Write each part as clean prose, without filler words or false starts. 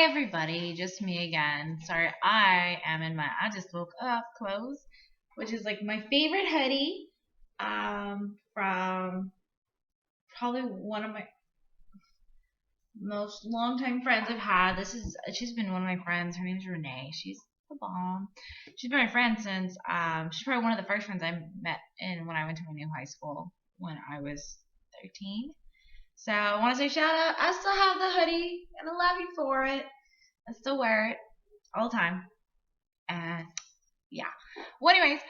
Hi everybody, just me again. Sorry, I am in my I just woke up clothes, which is like my favorite hoodie from probably one of my most longtime friends I've had. She's been one of my friends. Her name's Reneah. She's the bomb. She's been my friend since she's probably one of the first friends I met in when I went to my new high school when I was 13. So I want to say shout out. I still have the hoodie and I love you for it. I still wear it all the time. And yeah. Well, anyways,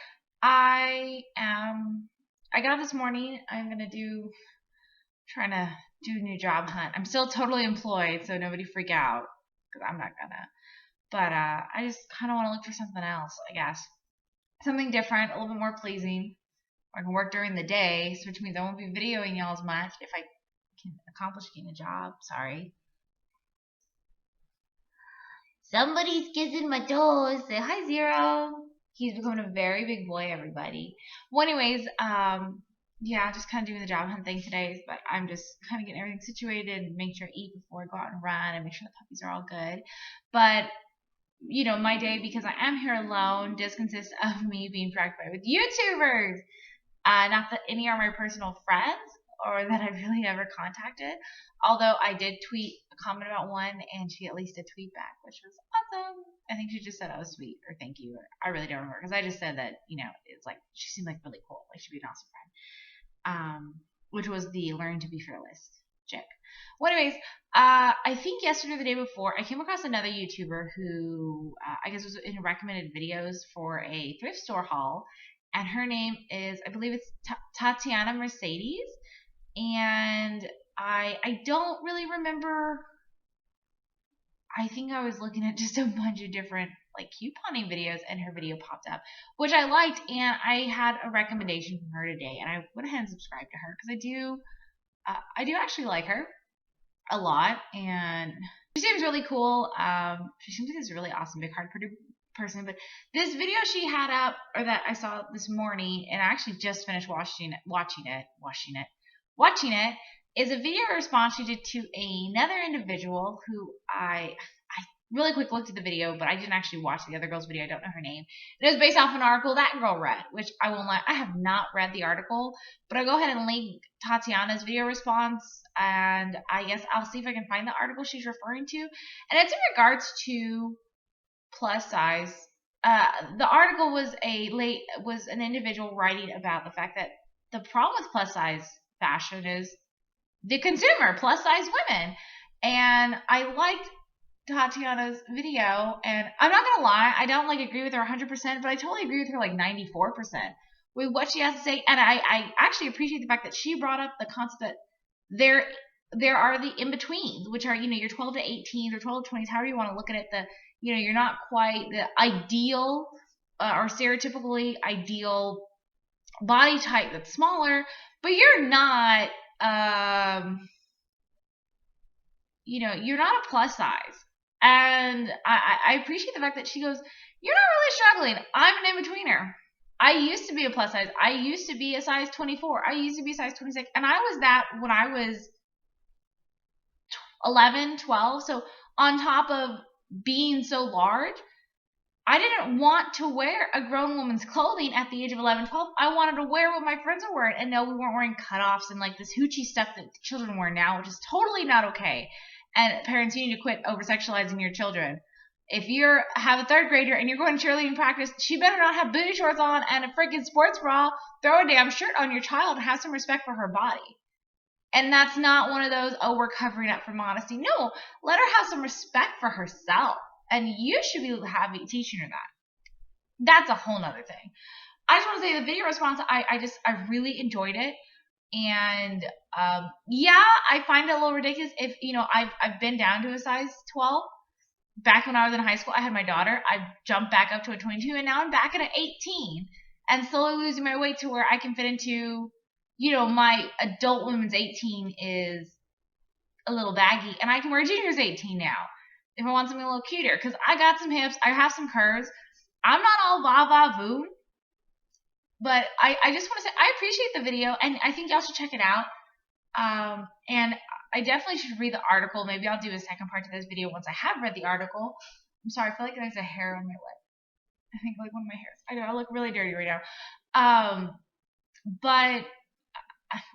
I got up this morning. Trying to do a new job hunt. I'm still totally employed, so nobody freak out because I'm not gonna. But I just kind of want to look for something else, I guess. Something different, a little bit more pleasing. I can work during the day, so which means I won't be videoing y'all as much if I can accomplish getting a job. Sorry. Somebody's kissing my toes. Say hi, Zero. He's becoming a very big boy, everybody. Well, anyways, yeah, just kind of doing the job hunt thing today, but I'm just kind of getting everything situated and make sure I eat before I go out and run and make sure the puppies are all good. But, you know, my day, because I am here alone, does consist of me being preoccupied with YouTubers. Not that any are my personal friends or that I've really ever contacted. Although I did tweet a comment about one and she at least did tweet back, which was awesome. I think she just said I was sweet or thank you. Or I really don't remember because I just said that, you know, it's like she seemed like really cool. Like she'd be an awesome friend. Which was the Learn to Be Fearless chick. Well, anyways, I think yesterday or the day before, I came across another YouTuber who I guess was in recommended videos for a thrift store haul. And her name is, I believe it's TatiAnaMercedes. And I don't really remember. I think I was looking at just a bunch of different like couponing videos and her video popped up, which I liked, and I had a recommendation from her today, and I went ahead and subscribed to her because I do actually like her a lot, and she seems really cool. She seems like this really awesome big heart person, but this video she had up, or that I saw this morning, and I actually just finished watching it, is a video response she did to another individual who I really quick looked at the video, but I didn't actually watch the other girl's video. I don't know her name. It was based off an article that girl read, which I won't lie, I have not read the article, but I'll go ahead and link Tatiana's video response, and I guess I'll see if I can find the article she's referring to. And it's in regards to plus size. The article was an individual writing about the fact that the problem with plus size fashion is the consumer, plus size women. And I liked Tatiana's video, and I'm not gonna lie, I don't like agree with her 100%, but I totally agree with her like 94% with what she has to say. And I actually appreciate the fact that she brought up the concept that there are the in-betweens, which are, you know, your 12 to 18 or 12 to 20s, however you want to look at it. You know, you're not quite the ideal or stereotypically ideal body type that's smaller, but you're not you know, you're not a plus size. And I appreciate the fact that she goes, you're not really struggling. I'm an in-betweener. I used to be a plus size. I used to be a size 24. I used to be a size 26. And I was that when I was 11, 12. So on top of being so large, I didn't want to wear a grown woman's clothing at the age of 11, 12. I wanted to wear what my friends were wearing. And no, we weren't wearing cutoffs and like this hoochie stuff that children wear now, which is totally not okay. And parents, you need to quit over-sexualizing your children. If you have a third grader and you're going to cheerleading practice, she better not have booty shorts on and a freaking sports bra. Throw a damn shirt on your child and have some respect for her body. And that's not one of those, oh, we're covering up for modesty. No, let her have some respect for herself. And you should be teaching her that. That's a whole nother thing. I just want to say the video response, I really enjoyed it. And yeah, I find it a little ridiculous. If, you know, I've been down to a size 12. Back when I was in high school, I had my daughter. I jumped back up to a 22, and now I'm back at an 18. And slowly losing my weight to where I can fit into, you know, my adult women's 18 is a little baggy. And I can wear junior's 18 now if I want something a little cuter. Because I got some hips. I have some curves. I'm not all va-va-voom. But I just want to say I appreciate the video, and I think y'all should check it out. And I definitely should read the article. Maybe I'll do a second part to this video once I have read the article. I'm sorry, I feel like there's a hair on my lip. I think like one of my hairs. I know I look really dirty right now. But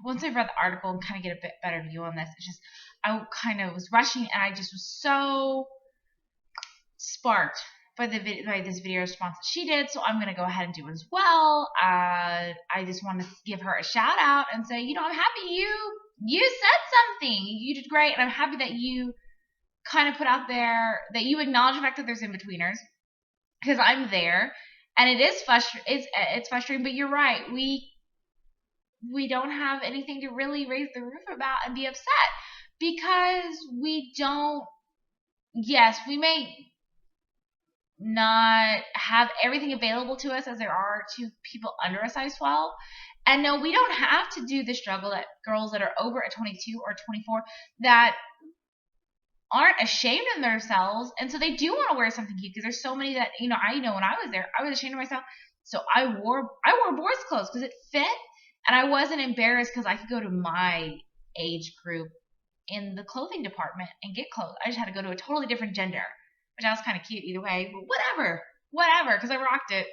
once I read the article and kind of get a bit better view on this, it's just I kind of was rushing and I just was so sparked by this video response that she did, so I'm gonna go ahead and do it as well. I just want to give her a shout out and say, I'm happy you said something. You did great, and I'm happy that you kind of put out there that you acknowledge the fact that there's in-betweeners, because I'm there, and it is it's frustrating. But you're right, we don't have anything to really raise the roof about and be upset, because we don't. Yes, we may not have everything available to us as there are to people under a size 12. And no, we don't have to do the struggle that girls that are over at 22 or 24 that aren't ashamed of themselves, and so they do want to wear something cute, because there's so many that I know when I was there, I was ashamed of myself, so I wore boys' clothes because it fit, and I wasn't embarrassed because I could go to my age group in the clothing department and get clothes. I just had to go to a totally different gender, which I was kind of cute either way, but whatever, because I rocked it.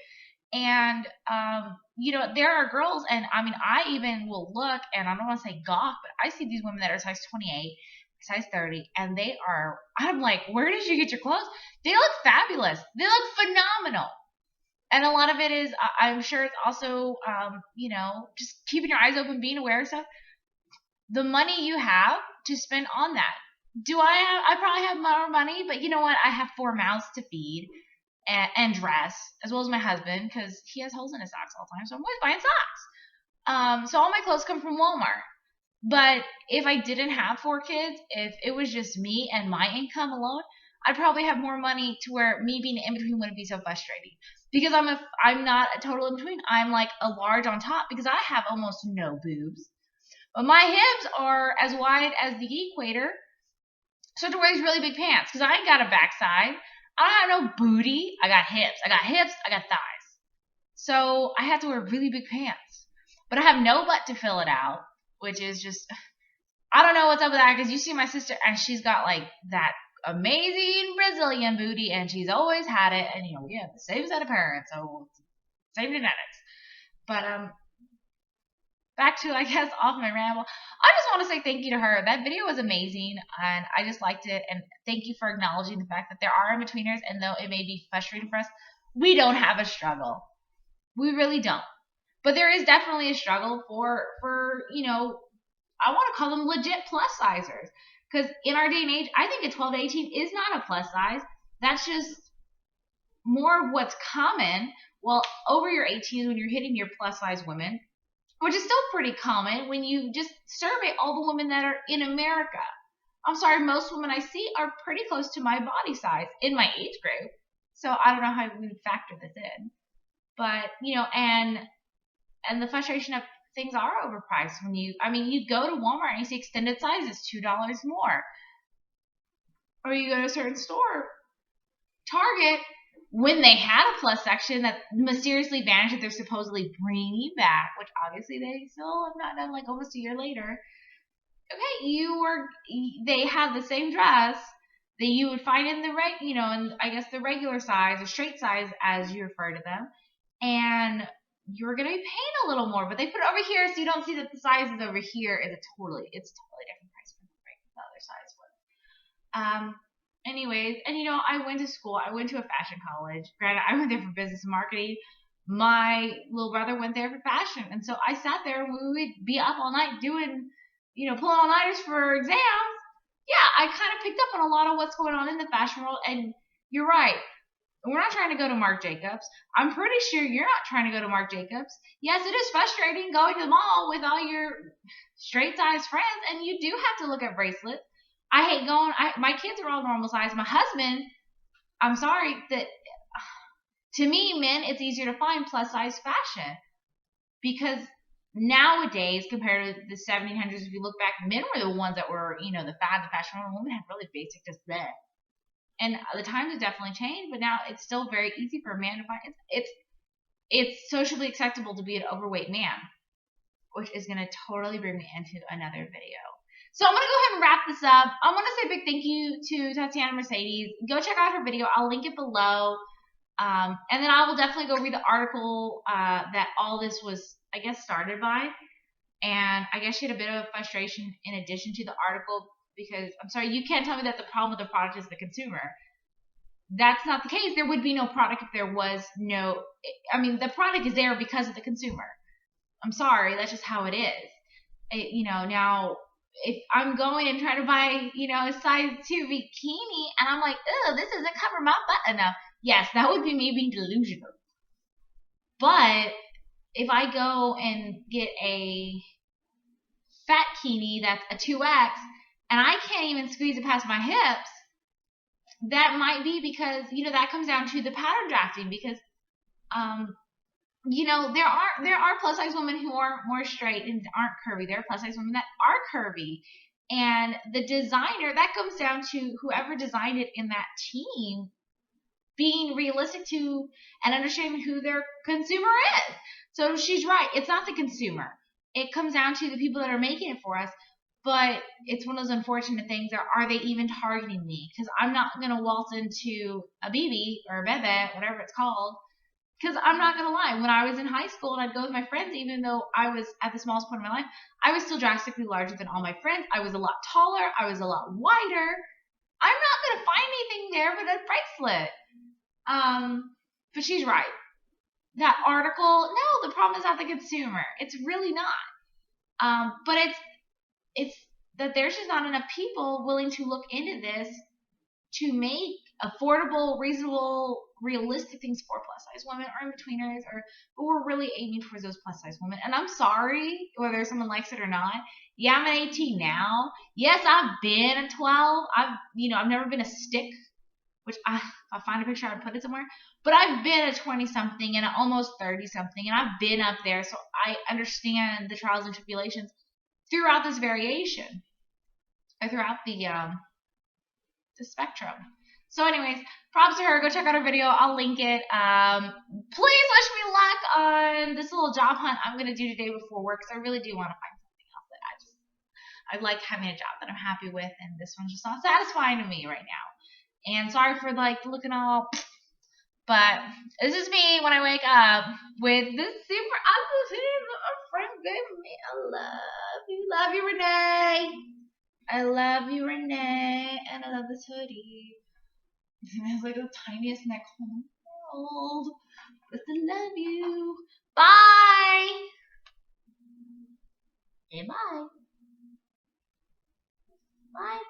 And there are girls, and I mean, I even will look, and I don't want to say gawk, but I see these women that are size 28, size 30, and I'm like, where did you get your clothes? They look fabulous. They look phenomenal. And a lot of it is, I'm sure it's also, just keeping your eyes open, being aware of stuff. The money you have to spend on that. I probably have more money, but you know what? I have 4 mouths to feed and dress, as well as my husband, because he has holes in his socks all the time, so I'm always buying socks. So all my clothes come from Walmart. But if I didn't have 4 kids, if it was just me and my income alone, I'd probably have more money to where me being in between wouldn't be so frustrating. Because I'm not a total in between. I'm like a large on top because I have almost no boobs. But my hips are as wide as the equator. So I have to wear these really big pants because I ain't got a backside. I don't have no booty. I got hips. I got thighs. So I have to wear really big pants. But I have no butt to fill it out, which is just, I don't know what's up with that, because you see my sister and she's got like that amazing Brazilian booty and she's always had it, and we have the same set of parents, so same genetics. But back to, I guess, off my ramble, I just want to say thank you to her. That video was amazing, and I just liked it, and thank you for acknowledging the fact that there are in-betweeners, and though it may be frustrating for us, we don't have a struggle. We really don't. But there is definitely a struggle for I want to call them legit plus sizers. Because in our day and age, I think a 12 to 18 is not a plus size. That's just more of what's common. Well, over your 18 when you're hitting your plus size women, which is still pretty common when you just survey all the women that are in America. I'm sorry, most women I see are pretty close to my body size in my age group. So I don't know how we would factor this in. But, and the frustration of things are overpriced when you go to Walmart and you see extended sizes, $2 more. Or you go to a certain store, Target, when they had a plus section that mysteriously vanished, that they're supposedly bringing back, which obviously they still have not done, like almost a year later. Okay, they have the same dress that you would find in in I guess the regular size or straight size as you refer to them, and you're gonna be paying a little more, but they put it over here so you don't see that the size is over here is it's totally different price from the other size one. Anyways, and I went to school. I went to a fashion college. Granted, I went there for business and marketing. My little brother went there for fashion, and so I sat there and we would be up all night doing, pulling all-nighters for exams. Yeah, I kind of picked up on a lot of what's going on in the fashion world, and you're right. We're not trying to go to Marc Jacobs. I'm pretty sure you're not trying to go to Marc Jacobs. Yes, it is frustrating going to the mall with all your straight-sized friends, and you do have to look at bracelets. I hate going. My kids are all normal size. My husband, I'm sorry, that to me, men, it's easier to find plus-size fashion because nowadays, compared to the 1700s, if you look back, men were the ones that were, the fashion world. Women had really basic, just that. And the times have definitely changed, but now it's still very easy for a man to find. It's socially acceptable to be an overweight man, which is going to totally bring me into another video. So I'm going to go ahead and wrap this up. I want to say a big thank you to TatiAnaMercedes. Go check out her video. I'll link it below. And then I will definitely go read the article that all this was, I guess, started by. And I guess she had a bit of frustration in addition to the article because, I'm sorry, you can't tell me that the problem with the product is the consumer. That's not the case. There would be no product if there was no, I mean, the product is there because of the consumer. I'm sorry, that's just how it is. Now, if I'm going and trying to buy, a size 2 bikini and I'm like, oh, this doesn't cover my butt enough. Yes, that would be me being delusional. But if I go and get a fat bikini that's a 2X and I can't even squeeze it past my hips, that might be because, that comes down to the pattern drafting because, there are plus size women who are more straight and aren't curvy. There are plus size women that are curvy. And the designer, that comes down to whoever designed it in that team being realistic to and understanding who their consumer is. So she's right. It's not the consumer. It comes down to the people that are making it for us. But it's one of those unfortunate things. Are they even targeting me? Because I'm not going to waltz into a BB or a bebe, whatever it's called. Because I'm not going to lie. When I was in high school and I'd go with my friends, even though I was at the smallest point of my life, I was still drastically larger than all my friends. I was a lot taller. I was a lot wider. I'm not going to find anything there but a bracelet. But she's right. That article, no, the problem is not the consumer. It's really not. But it's that there's just not enough people willing to look into this to make affordable, reasonable, realistic things for plus size women or in-betweeners, but we're really aiming towards those plus size women. And I'm sorry whether someone likes it or not. Yeah, I'm an 18 now. Yes, I've been a 12. I've never been a stick, which if I find a picture, I'd put it somewhere. But I've been a 20-something and an almost 30-something, and I've been up there, so I understand the trials and tribulations throughout this variation, or throughout the spectrum. So anyways, props to her. Go check out her video. I'll link it. Please wish me luck on this little job hunt I'm going to do today before work, because I really do want to find something else that I like having a job that I'm happy with, and this one's just not satisfying to me right now. And sorry for looking all, but this is me when I wake up with this super ugly hoodie that my friend gave me. I love you, Reneah. I love you, Reneah, and I love this hoodie. It has the tiniest neck hole in the world. I love you. Bye. Okay, bye. Bye.